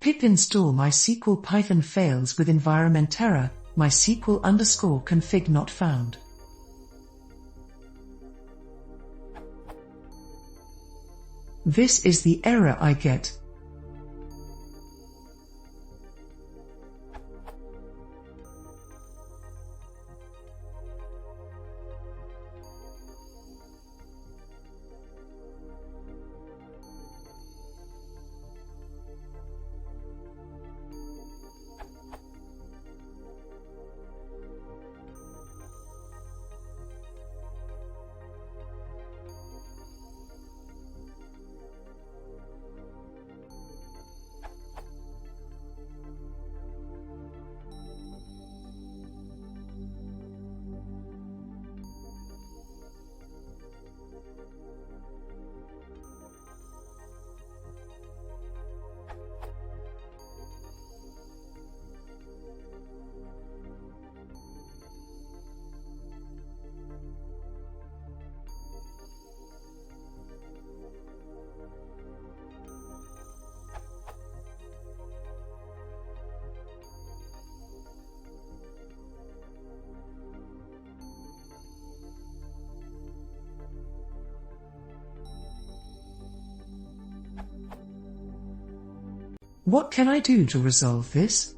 Pip install mysql-python fails with environment error, mysql_config not found. This is the error I get. What can I do to resolve this?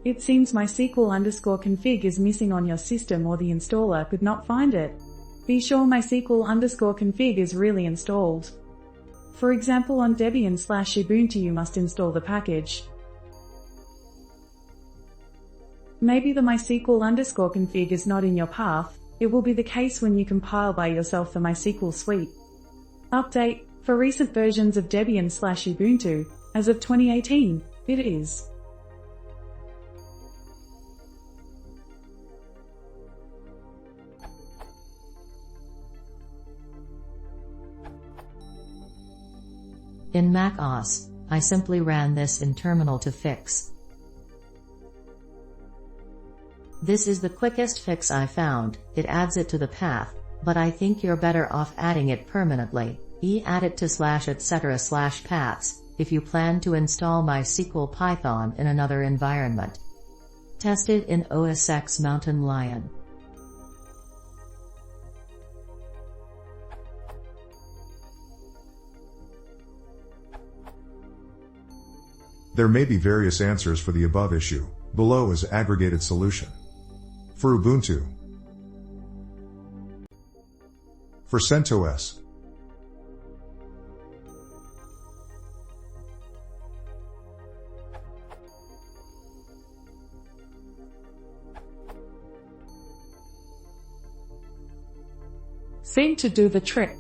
It seems mysql_config is missing on your system, or the installer could not find it. Be sure mysql_config is really installed. For example, on Debian/Ubuntu you must install the package. Maybe the mysql_config is not in your path. It will be the case when you compile by yourself the MySQL suite. Update: for recent versions of Debian/Ubuntu, as of 2018, it is. In Mac OS, I simply ran this in terminal to fix. This is the quickest fix I found. It adds it to the path, but I think you're better off adding it permanently. Add it to /etc/paths if you plan to install mysql-python in another environment. Test it in OS X Mountain Lion. There may be various answers for the above issue. Below is aggregated solution. For Ubuntu. For CentOS. Seemed to do the trick.